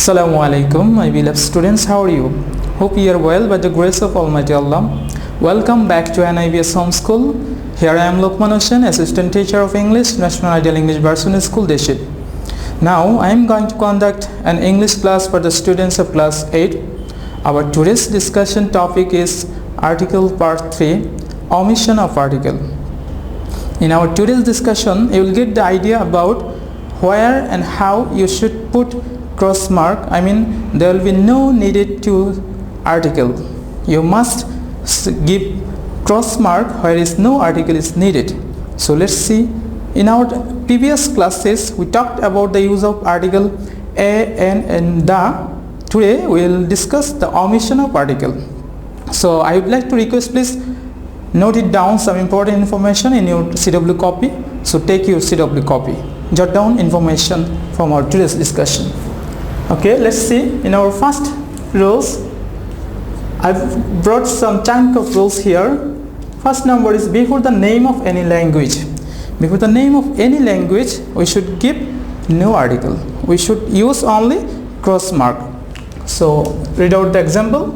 Assalamu alaikum, my beloved students. How are you? Hope you are well by the grace of Almighty Allah. Welcome back to NIBS Home School. Here I am Lokman Hussain, Assistant Teacher of English, National Ideal English Version School, Deshit. Now I am going to conduct an English class for the students of class 8. Our today's discussion topic is Article Part 3, Omission of Article. In our today's discussion, you will get the idea about where and how you should put cross mark. There will be no needed to article. You must give cross mark where is no article is needed. So let's see. In our previous classes we talked about the use of article a, an and the. Today we will discuss the omission of article. So I would like to request, please note it down some important information in your CW copy. So take your CW copy, jot down information from our today's discussion. Okay, let's see. In our first rules, I've brought some chunk of rules here. First number is before the name of any language. Before the name of any language, we should give no article. We should use only cross mark. So read out the example.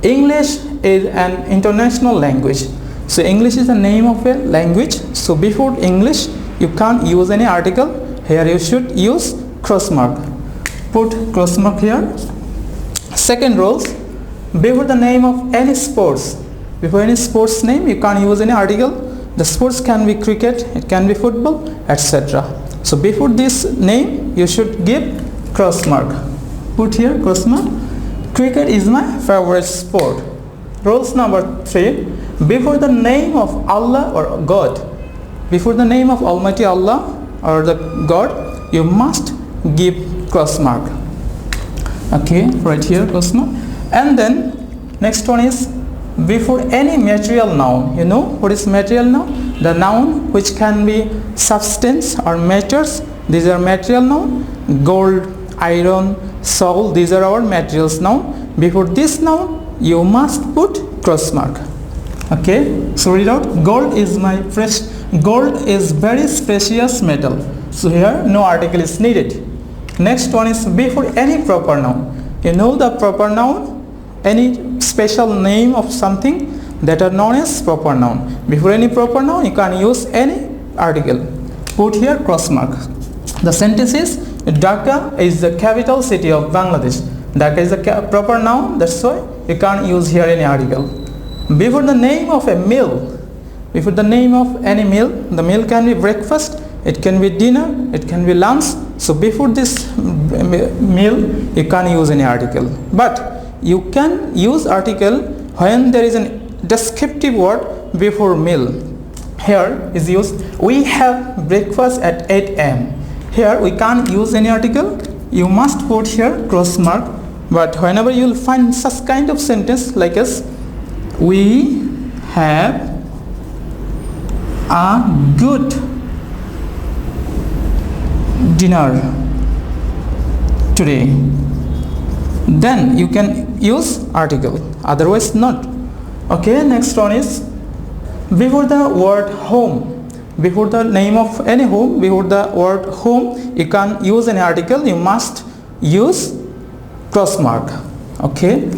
English is an international language. So English is the name of a language. So before English, you can't use any article. Here you should use cross mark. Put cross mark here. Second rules, before the name of any sports. Before any sports name, you can't use any article. The sports can be cricket, it can be football, etc. So before this name, you should give cross mark. Put here cross mark. Cricket is my favorite sport. Rules number 3, before the name of Allah or God. Before the name of Almighty Allah or the God, you must give cross mark. Okay, right here cross mark. And then next one is before any material noun. You know what is material noun? The noun which can be substance or matters. These are material noun. Gold, iron, soul, these are our materials noun. Before this noun you must put cross mark. Okay, so read out. Gold is very precious metal. So here no article is needed. Next one is before any proper noun. You know the proper noun, any special name of something that are known as proper noun. Before any proper noun, you can use any article. Put here cross mark. The sentence is Dhaka is the capital city of Bangladesh. Dhaka is a proper noun, that's why you can't use here any article. Before the name of a meal. Before the name of any meal, the meal can be breakfast, it can be dinner, it can be lunch. So before this meal, you can't use any article. But you can use article when there is a descriptive word before meal. Here is used, we have breakfast at 8 am. Here we can't use any article. You must put here cross mark. But whenever you will find such kind of sentence like as, we have a good dinner today, then you can use article, otherwise not. Okay, next one is before the word home. Before the name of any home, before the word home, you can't use any article. You must use cross mark. Okay,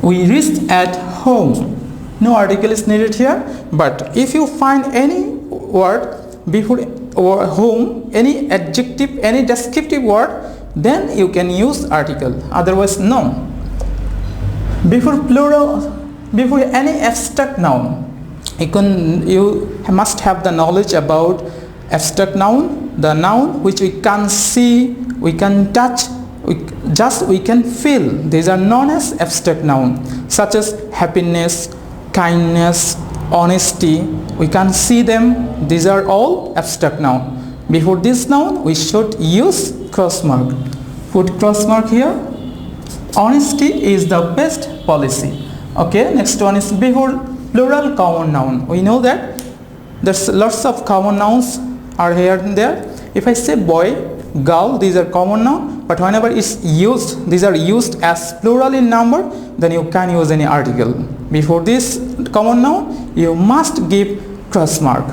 we reached at home. No article is needed here. But if you find any word before home, any adjective, any descriptive word, then you can use article, otherwise no. Before plural, before any abstract noun, you must have the knowledge about abstract noun, the noun which we can see, we can touch, we can feel. These are known as abstract noun, such as happiness, kindness, honesty. We can see them. These are all abstract noun. Before this noun, we should use cross mark. Put cross mark here. Honesty is the best policy. Okay, next one is before plural common noun. We know that there's lots of common nouns are here and there. If I say boy, girl, these are common noun. But whenever it's used, these are used as plural in number, then you can use any article. Before this common noun, you must give cross mark.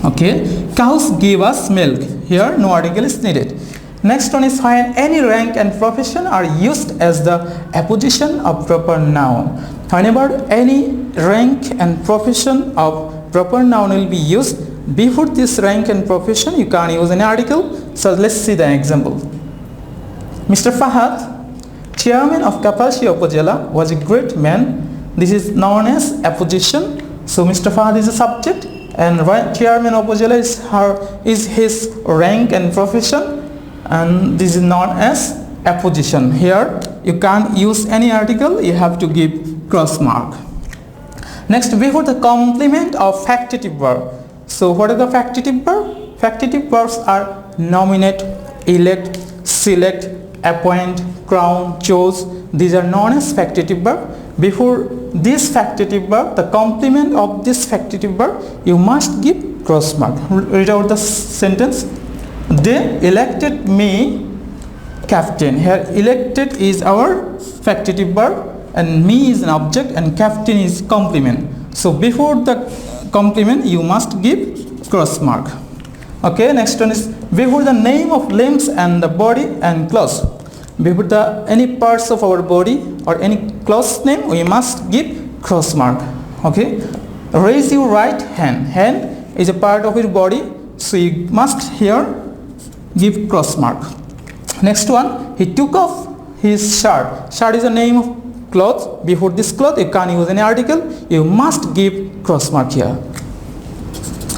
Okay, cows give us milk. Here no article is needed. Next one is when any rank and profession are used as the apposition of proper noun. Whenever any rank and profession of proper noun will be used, before this rank and profession you can use an article. So let's see the example. Mr. Fahad, chairman of Kapalshi Upazila, was a great man. This is known as apposition. So Mr. Fahad is a subject and chairman of Upazila is his rank and profession, and this is known as apposition. Here you can't use any article, you have to give cross mark. Next, before the complement of factitive verb. So what are the factitive verb? Factitive verbs are nominate, elect, select, appoint, crown, chose. These are known as factitive verb. Before this factitive verb, the complement of this factitive verb, you must give cross mark. Read out the sentence. They elected me captain. Here elected is our factitive verb and me is an object and captain is complement. So before the complement you must give cross mark. Okay, next one is before the name of limbs and the body and clothes. Before the any parts of our body or any clothes name we must give cross mark. Okay, raise your right hand. Hand is a part of your body, so you must here give cross mark. Next one, he took off his shirt. Shirt is a name of cloth. Before this cloth you can't use any article, you must give cross mark here.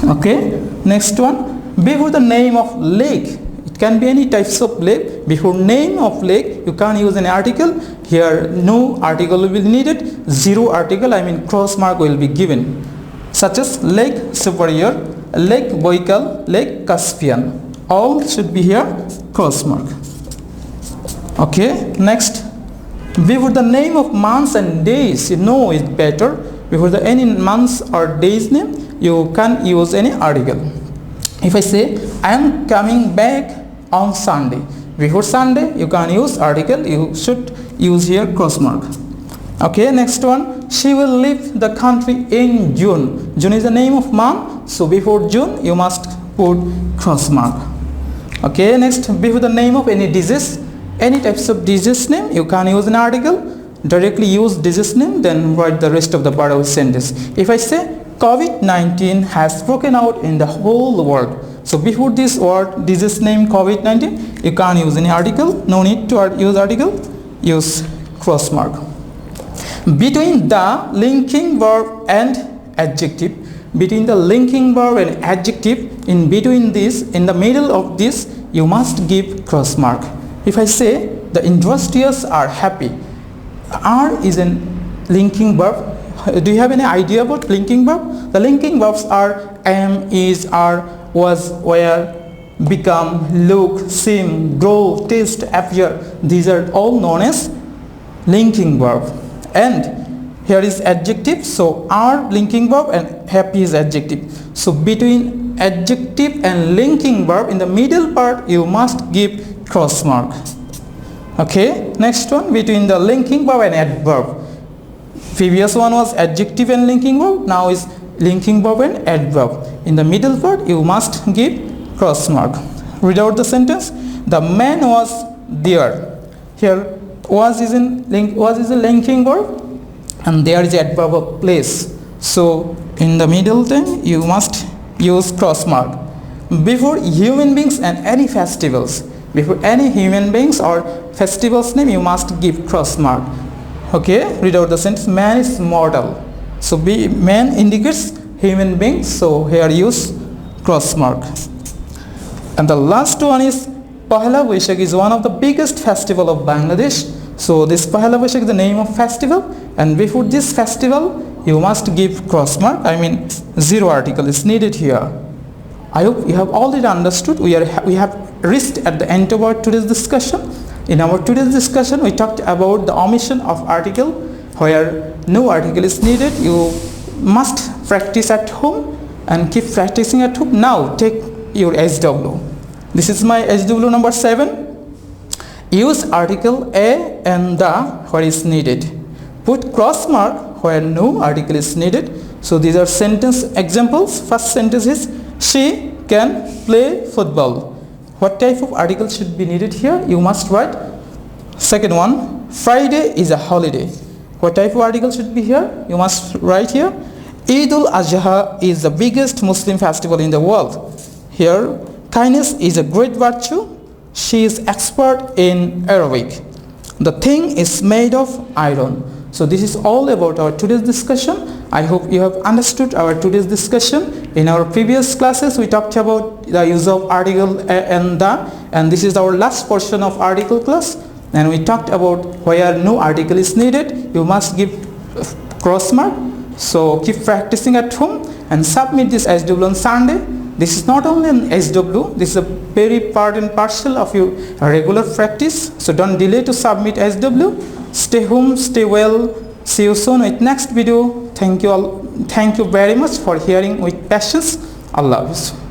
Okay, next one, before the name of leg, it can be any types of leg. Before name of leg you can't use any article. Here no article will be needed, zero article, I mean cross mark will be given, such as leg superior, leg Boykal, leg Caspian. All should be here cross mark. Okay, next, before the name of months and days, you know it better. Before the any months or days name you can use any article. If I say I am coming back on Sunday, before Sunday you can use article, you should use here cross mark. Okay, next one, she will leave the country in June. June is the name of month, so before June you must put cross mark. Okay, next, before the name of any disease, any types of disease name you can use an article. Directly use disease name, then write the rest of the part of the sentence. If I say COVID-19 has broken out in the whole world, so before this word disease name COVID-19 you can't use any article, no need to use article, use cross mark. Between the linking verb and adjective, between the linking verb and adjective, in between this, in the middle of this you must give cross mark. If I say the industrious are happy, are is a linking verb. Do you have any idea about linking verb? The linking verbs are am, is, are, was, were, become, look, seem, grow, taste, appear. These are all known as linking verb. And here is adjective, so are linking verb and happy is adjective. So between adjective and linking verb, in the middle part you must give cross mark. Okay, next one, between the linking verb and adverb. Previous one was adjective and linking verb, now is linking verb and adverb. In the middle part you must give cross mark. Read out the sentence. The man was there. Here was is a linking verb and there is adverb of place. So in the middle then you must use cross mark. Before human beings and any festivals, before any human beings or festivals name you must give cross mark. Okay, read out the sentence. Man is mortal. So man indicates human beings, so here use cross mark. And the last one is Pahela Boishakh is one of the biggest festival of Bangladesh. So this Pahela Boishakh is the name of festival, and before this festival you must give cross mark, I mean zero article is needed here. I hope you have already understood. We have reached at the end of our today's discussion. In our today's discussion we talked about the omission of article where no article is needed. You must practice at home and keep practicing at home. Now take your SW. This is my SW number 7. Use article a and the where is needed. Put cross mark where no article is needed. So these are sentence examples. First sentence is she can play football. What type of article should be needed here? You must write. Second one, Friday is a holiday. What type of article should be here? You must write here. Eid al-Adha is the biggest Muslim festival in the world. Here, kindness is a great virtue. She is expert in Arabic. The thing is made of iron. So this is all about our today's discussion. I hope you have understood our today's discussion. In our previous classes, we talked about the use of article and the, and this is our last portion of article class. And we talked about where no article is needed, you must give cross mark. So keep practicing at home and submit this SW on Sunday. This is not only an SW, this is a very part and parcel of your regular practice. So don't delay to submit SW. Stay home, stay well. See you soon with next video. Thank you all. Thank you very much for hearing with patience. Allah Hafiz.